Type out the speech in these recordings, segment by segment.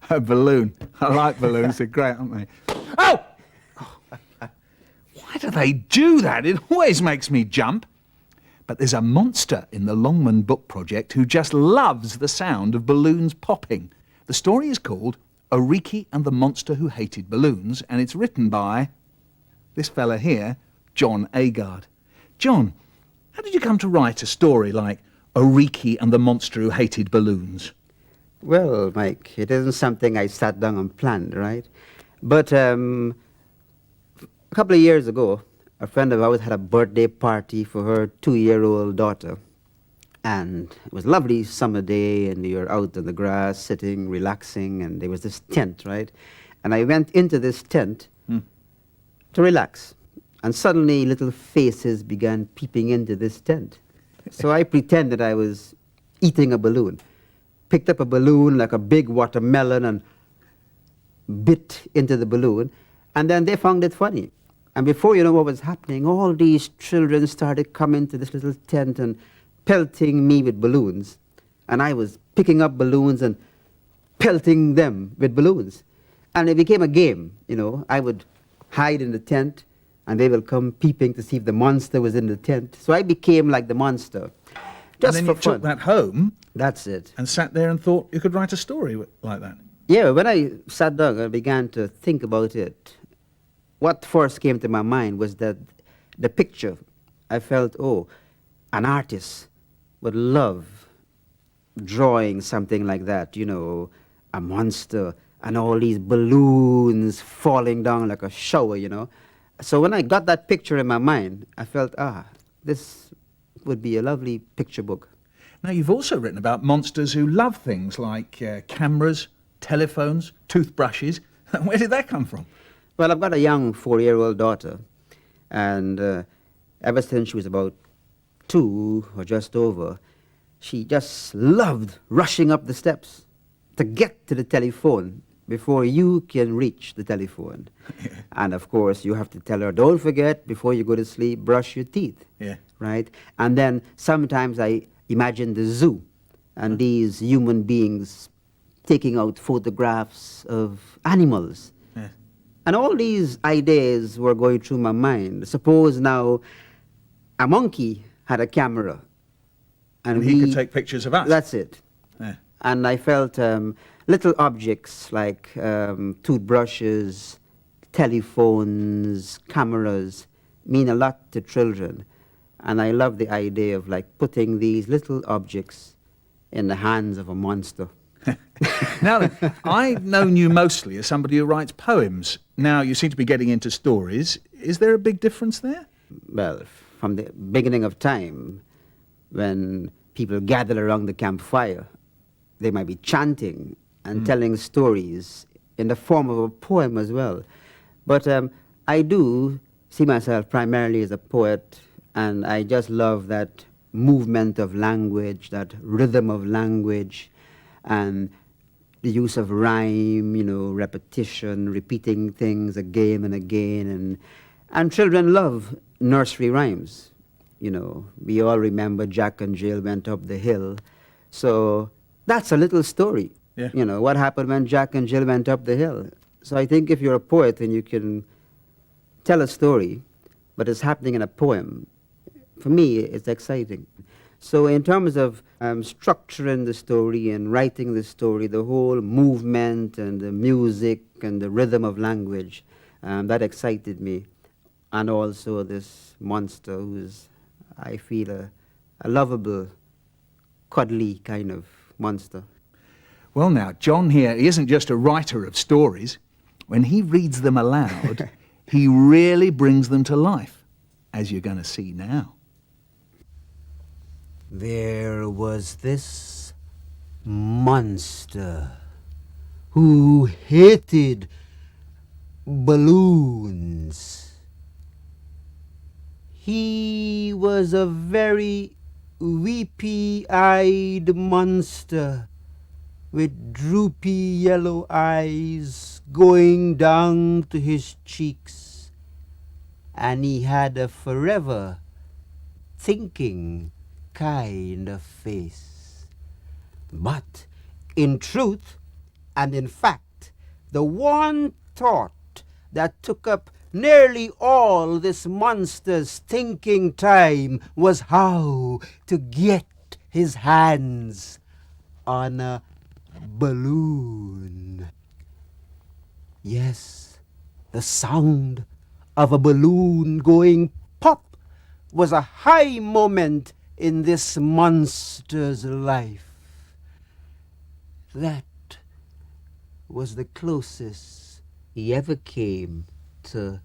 A balloon. I like balloons. They're great, aren't they? Oh! Why do they do that? It always makes me jump. But there's a monster in the Longman Book Project who just loves the sound of balloons popping. The story is called Oriki and the Monster Who Hated Balloons, and it's written by this fella here, John Agard. John, how did you come to write a story like Oriki and the Monster Who Hated Balloons? Well, Mike, it isn't something I sat down and planned, right? But a couple of years ago, a friend of ours had a birthday party for her 2-year-old daughter. And it was a lovely summer day, and we were out on the grass, sitting, relaxing, and there was this tent, right? And I went into this tent to relax. And suddenly little faces began peeping into this tent. So I pretended I was eating a balloon. Picked up a balloon like a big watermelon and bit into the balloon. And then they found it funny. And before you know what was happening, all these children started coming to this little tent and pelting me with balloons. And I was picking up balloons and pelting them with balloons. And it became a game, you know. I would hide in the tent, and they will come peeping to see if the monster was in the tent. So I became like the monster, just and then for you fun. took that home. That's it. And sat there and thought you could write a story like that. Yeah, when I sat down and began to think about it, what first came to my mind was that the picture. I felt, oh, an artist would love drawing something like that, you know, a monster and all these balloons falling down like a shower, you know. So when I got that picture in my mind, I felt, this would be a lovely picture book. Now, you've also written about monsters who love things like cameras, telephones, toothbrushes. Where did that come from? Well, I've got a young 4-year-old daughter, and ever since she was about 2 or just over, she just loved rushing up the steps to get to the telephone before you can reach the telephone. And of course, you have to tell her, don't forget, before you go to sleep, brush your teeth. Yeah. Right? And then sometimes I imagine the zoo and these human beings taking out photographs of animals. Yeah. And all these ideas were going through my mind. Suppose now a monkey had a camera. And he could take pictures of us. That's it. Yeah. And I felt little objects like toothbrushes, telephones, cameras mean a lot to children. And I love the idea of like putting these little objects in the hands of a monster. Now then, I've known you mostly as somebody who writes poems. Now you seem to be getting into stories. Is there a big difference there? Well, from the beginning of time, when people gathered around the campfire, they might be chanting and telling stories in the form of a poem as well. But I do see myself primarily as a poet, and I just love that movement of language, that rhythm of language, and the use of rhyme, you know, repetition, repeating things again and again. And children love nursery rhymes. You know, we all remember Jack and Jill went up the hill. So that's a little story. Yeah. You know, what happened when Jack and Jill went up the hill. So I think if you're a poet and you can tell a story, but it's happening in a poem, for me, it's exciting. So in terms of structuring the story and writing the story, the whole movement and the music and the rhythm of language, that excited me. And also this monster who's, I feel, a lovable, cuddly kind of monster. Well now, John here, he isn't just a writer of stories. When he reads them aloud, he really brings them to life, as you're going to see now. There was this monster who hated balloons. He was a very weepy-eyed monster with droopy yellow eyes going down to his cheeks, and he had a forever thinking kind of face. But in truth, And in fact, the one thought that took up nearly all this monster's thinking time was how to get his hands on a balloon. Yes, the sound of a balloon going pop was a high moment in this monster's life. That was the closest he ever came to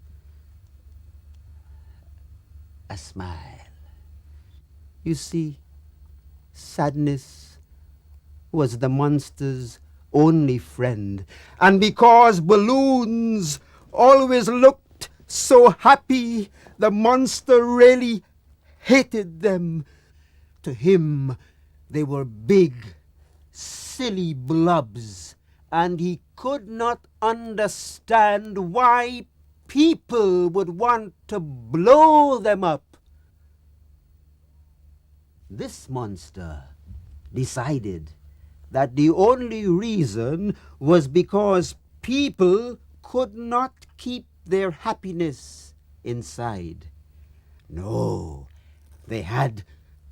a smile. You see, sadness was the monster's only friend, and because balloons always looked so happy, the monster really hated them. To him, they were big, silly blobs, and he could not understand why people would want to blow them up. This monster decided that the only reason was because people could not keep their happiness inside. No, they had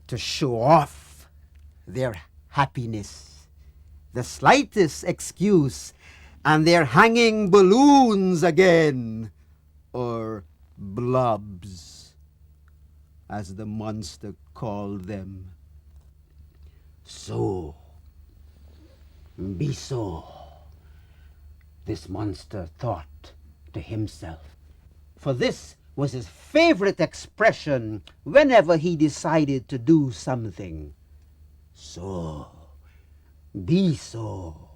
to show off their happiness. The slightest excuse, and they're hanging balloons again, or blobs, as the monster called them. So, be so, this monster thought to himself, for this was his favorite expression whenever he decided to do something. So, be so.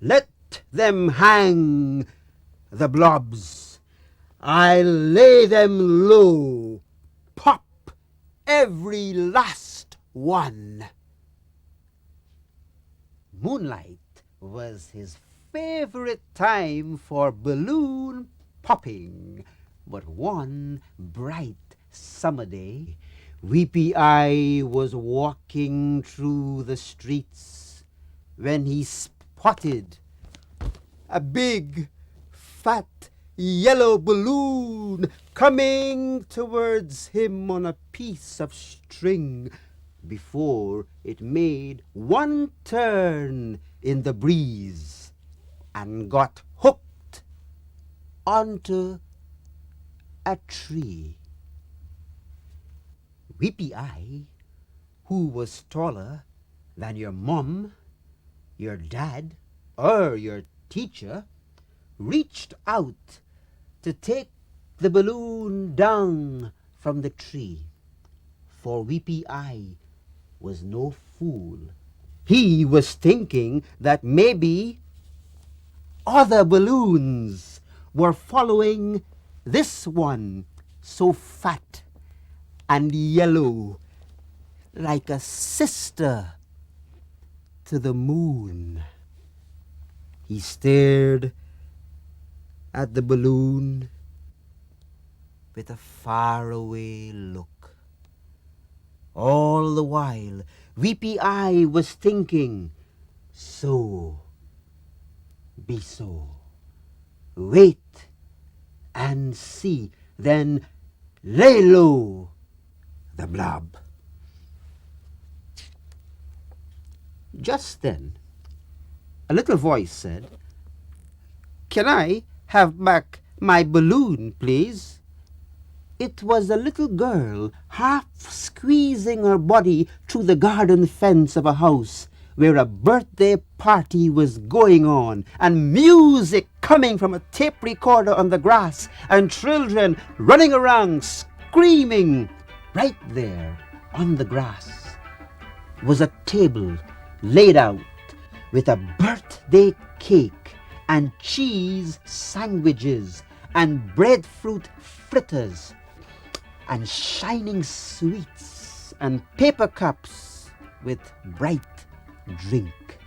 Let them hang, the blobs. I'll lay them low. Pop, every last one. Moonlight was his favorite time for balloon popping, but one bright summer day, Weepy Eye was walking through the streets when he spotted a big, fat, yellow balloon coming towards him on a piece of string before it made one turn in the breeze and got hooked onto a tree. Weepy Eye, who was taller than your mom, your dad, or your teacher, reached out to take the balloon down from the tree. For Weepy Eye was no fool. He was thinking that maybe other balloons were following this one, so fat and yellow, like a sister to the moon. He stared at the balloon with a faraway look. All the while, Weepy Eye was thinking, so, be so. Wait and see, then lay low the blob. Just then, a little voice said, "Can I have back my balloon, please?" It was a little girl half squeezing her body through the garden fence of a house where a birthday party was going on, and music coming from a tape recorder on the grass, and children running around screaming. Right there on the grass was a table laid out with a birthday cake and cheese sandwiches and breadfruit fritters and shining sweets and paper cups with bright drink.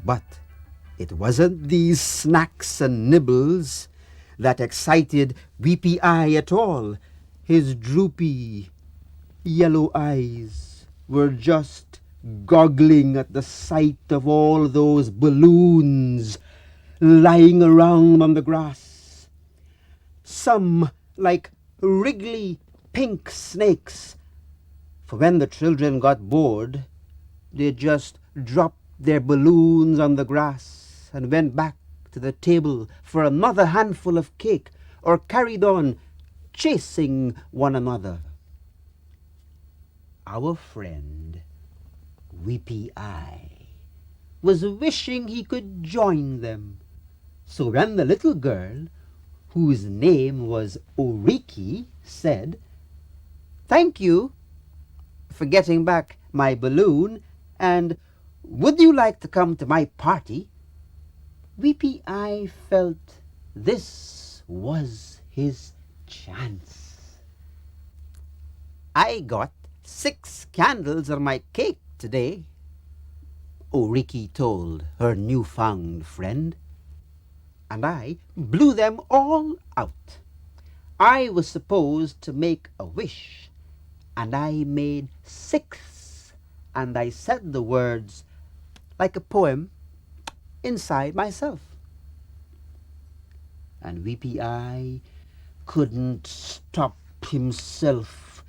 But it wasn't these snacks and nibbles that excited Weepy Eye at all. His droopy yellow eyes were just goggling at the sight of all those balloons lying around on the grass. Some like wriggly pink snakes, for when the children got bored, they just dropped their balloons on the grass and went back to the table for another handful of cake, or carried on chasing one another. Our friend, Weepy Eye, was wishing he could join them. So when the little girl, whose name was Oriki, said, "Thank you for getting back my balloon, and would you like to come to my party?" Weepy Eye felt this was his chance. "I got 6 candles on my cake today," Oriki told her newfound friend, "and I blew them all out. I was supposed to make a wish, and I made 6, and I said the words like a poem inside myself." And Weepy Eye couldn't stop himself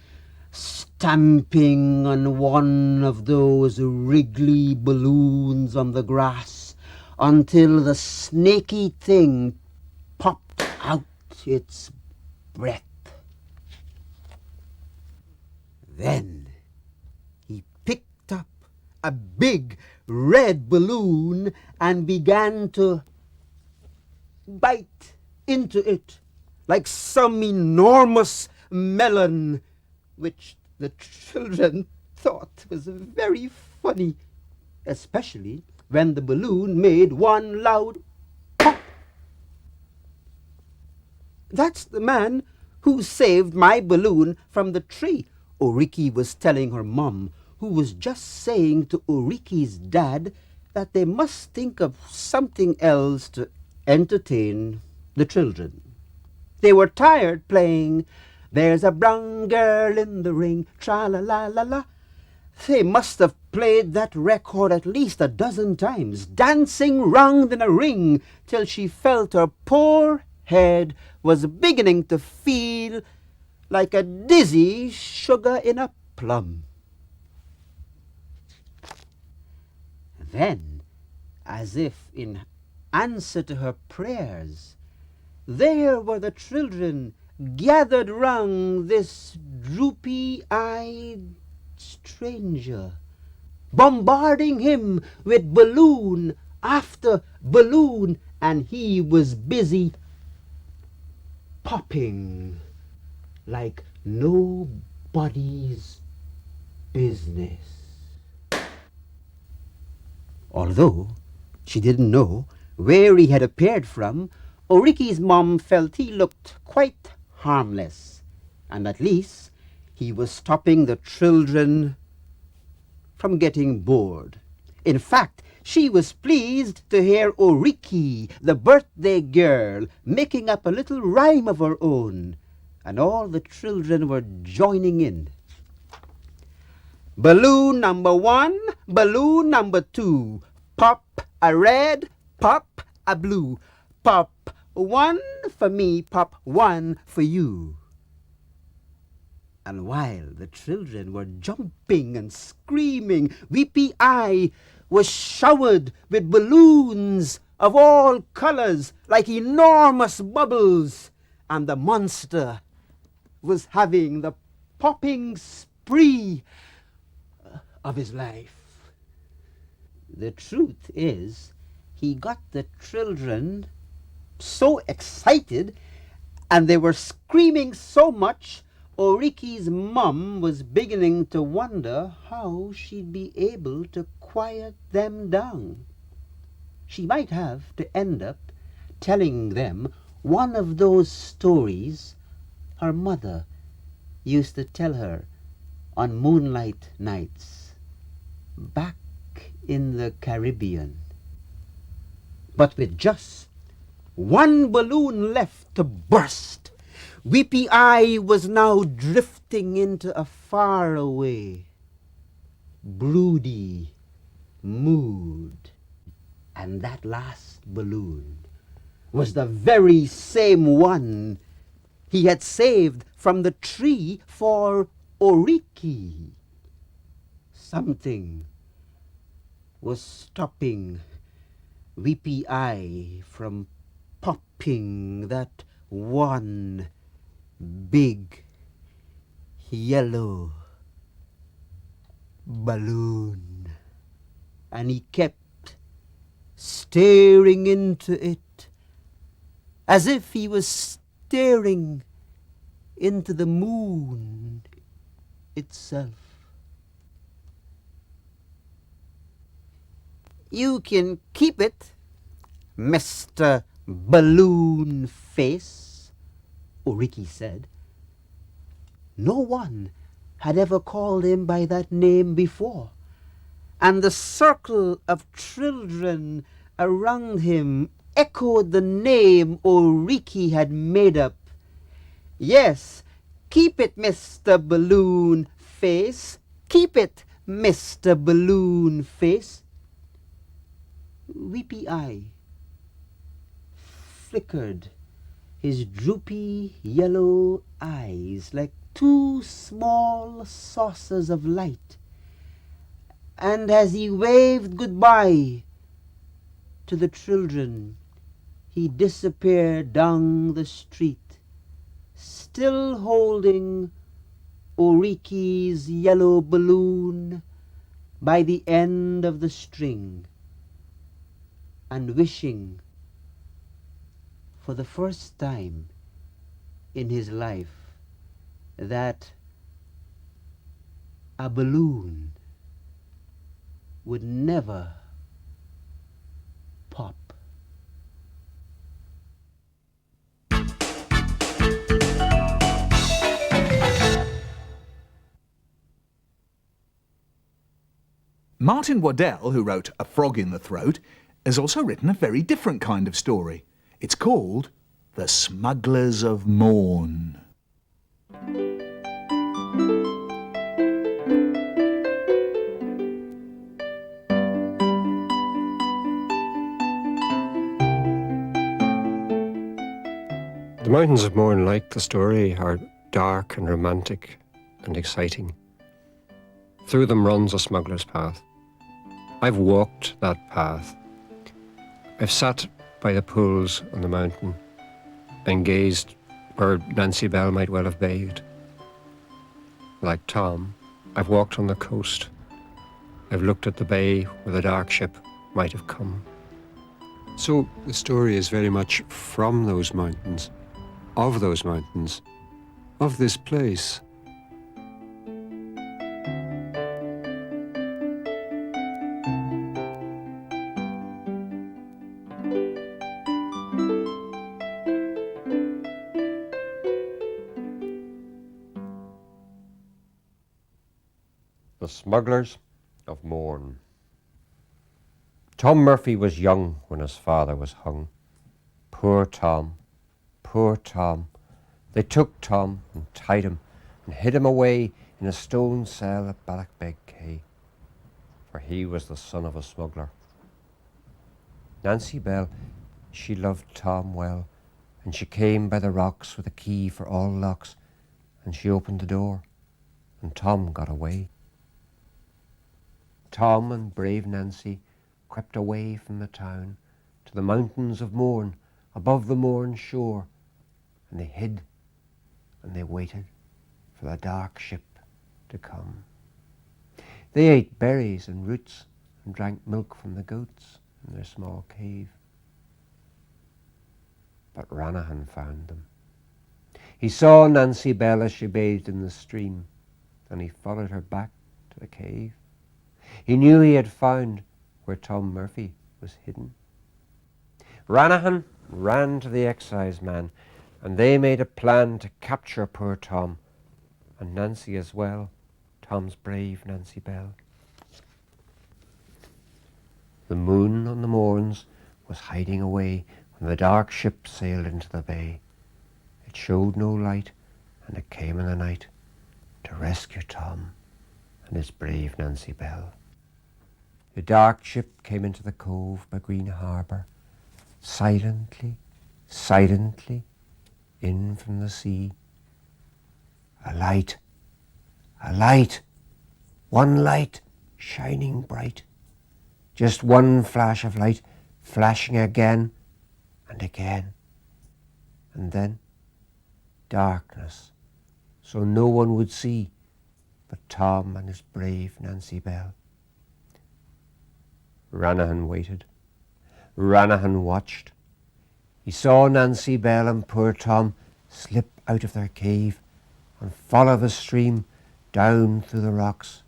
stamping on one of those wriggly balloons on the grass until the snaky thing popped out its breath. Then he picked up a big red balloon and began to bite into it like some enormous melon, which the children thought was very funny, especially when the balloon made one loud pop. "That's the man who saved my balloon from the tree," Oriki was telling her mom, who was just saying to Oriki's dad that they must think of something else to entertain the children. They were tired playing "There's a brown girl in the ring, tra-la-la-la-la." They must have played that record at least 12 times, dancing round in a ring till she felt her poor head was beginning to feel like a dizzy sugar in a plum. Then, as if in answer to her prayers, there were the children gathered round this droopy-eyed stranger, bombarding him with balloon after balloon, and he was busy popping like nobody's business. Although she didn't know where he had appeared from, Oriki's mom felt he looked quite harmless, and at least he was stopping the children from getting bored. In fact, she was pleased to hear Oriki, the birthday girl, making up a little rhyme of her own, and all the children were joining in. "Balloon number 1, balloon number 2, pop a red, pop a blue, pop 1 for me, pop 1 for you." And while the children were jumping and screaming, Weepy Eye was showered with balloons of all colors like enormous bubbles, and the monster was having the popping spree of his life. The truth is, he got the children so excited, and they were screaming so much, Oriki's mum was beginning to wonder how she'd be able to quiet them down. She might have to end up telling them one of those stories her mother used to tell her on moonlight nights back in the Caribbean. But with just one balloon left to burst, Weepy Eye was now drifting into a faraway broody mood. And that last balloon was the very same one he had saved from the tree for Oriki. Something was stopping Weepy Eye from popping that one big yellow balloon. And he kept staring into it as if he was staring into the moon itself. You can keep it, Mr. Balloon Face, Oriki said. No one had ever called him by that name before, and the circle of children around him echoed the name Oriki had made up. Yes, keep it, Mr. Balloon Face. Keep it, Mr. Balloon Face. Weepy Eye flickered his droopy yellow eyes like two small saucers of light, and as he waved goodbye to the children, he disappeared down the street, still holding Oriki's yellow balloon by the end of the string, and wishing for the first time in his life that a balloon would never pop. Martin Waddell, who wrote A Frog in the Throat, has also written a very different kind of story. It's called The Smugglers of Morn. The Mountains of Morn, like the story, are dark and romantic and exciting. Through them runs a smuggler's path. I've walked that path. I've sat by the pools on the mountain and gazed where Nancy Bell might well have bathed. Like Tom, I've walked on the coast. I've looked at the bay where the dark ship might have come. So the story is very much from those mountains, of this place. The Smugglers of Morn. Tom Murphy was young when his father was hung. Poor Tom, poor Tom. They took Tom and tied him and hid him away in a stone cell at Ballackbeg Quay, for he was the son of a smuggler. Nancy Bell, she loved Tom well, and she came by the rocks with a key for all locks, and she opened the door, and Tom got away. Tom and brave Nancy crept away from the town to the mountains of Morn, above the Morn shore, and they hid and they waited for the dark ship to come. They ate berries and roots and drank milk from the goats in their small cave. But Ranahan found them. He saw Nancy Bell as she bathed in the stream, and he followed her back to the cave. He knew he had found where Tom Murphy was hidden. Ranahan ran to the excise man, and they made a plan to capture poor Tom, and Nancy as well, Tom's brave Nancy Bell. The moon on the morns was hiding away when the dark ship sailed into the bay. It showed no light, and it came in the night to rescue Tom and his brave Nancy Bell. The dark ship came into the cove by Green Harbour, silently, silently, in from the sea. A light, one light, shining bright. Just one flash of light, flashing again and again. And then darkness, so no one would see but Tom and his brave Nancy Bell. Ranaghan waited. Ranaghan watched. He saw Nancy Bell and poor Tom slip out of their cave and follow the stream down through the rocks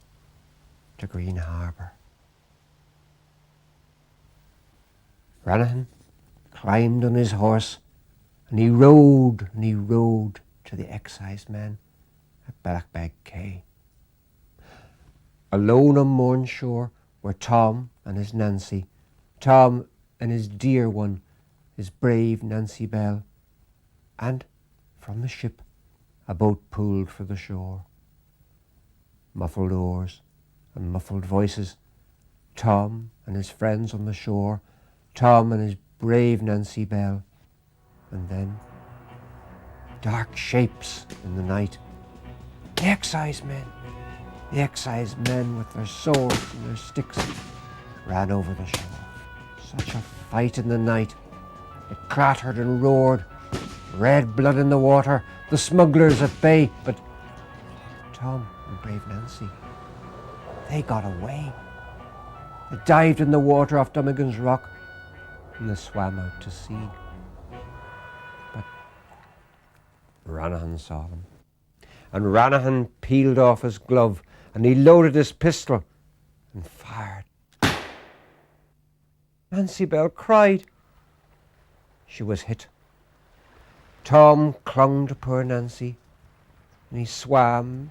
to Green Harbour. Ranaghan climbed on his horse and he rode to the excisemen at Blackbag Quay. Alone on Mourne shore were Tom and his Nancy, Tom and his dear one, his brave Nancy Bell, and from the ship a boat pulled for the shore. Muffled oars and muffled voices, Tom and his friends on the shore, Tom and his brave Nancy Bell, and then dark shapes in the night. The excisemen with their swords and their sticks ran over the shore. Such a fight in the night. It clattered and roared, red blood in the water, the smugglers at bay, but Tom and brave Nancy, they got away. They dived in the water off Dummigan's Rock and they swam out to sea. But Ranaghan saw them, and Ranaghan peeled off his glove and he loaded his pistol and fired. Nancy Bell cried. She was hit. Tom clung to poor Nancy, and he swam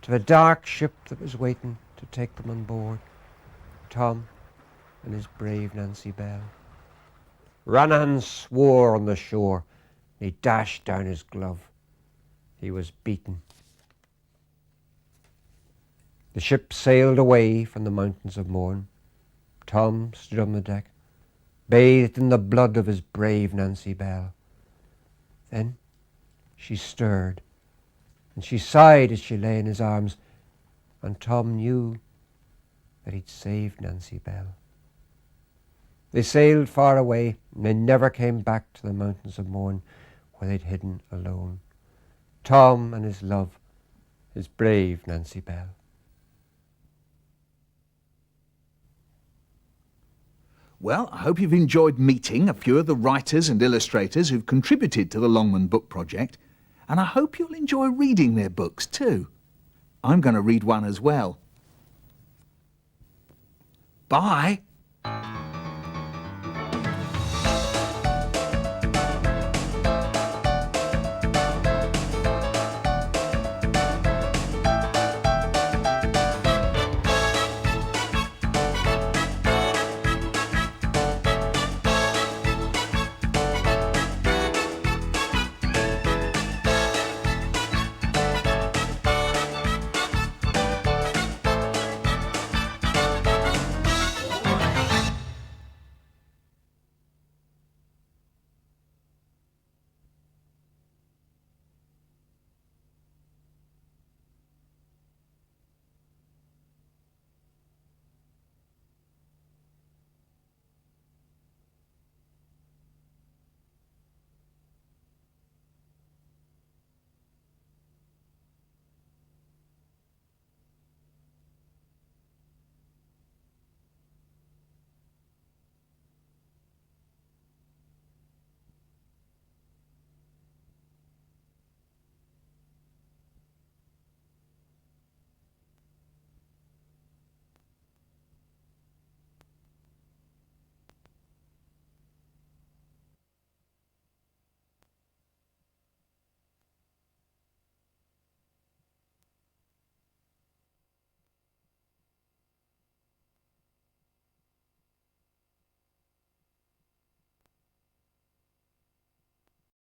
to the dark ship that was waiting to take them on board. Tom and his brave Nancy Bell. Ranaghan swore on the shore, and he dashed down his glove. He was beaten. The ship sailed away from the mountains of Mourne. Tom stood on the deck, bathed in the blood of his brave Nancy Bell. Then she stirred, and she sighed as she lay in his arms, and Tom knew that he'd saved Nancy Bell. They sailed far away, and they never came back to the mountains of Mourne where they'd hidden alone. Tom and his love, his brave Nancy Bell. Well, I hope you've enjoyed meeting a few of the writers and illustrators who've contributed to the Longman Book Project, and I hope you'll enjoy reading their books too. I'm going to read one as well. Bye.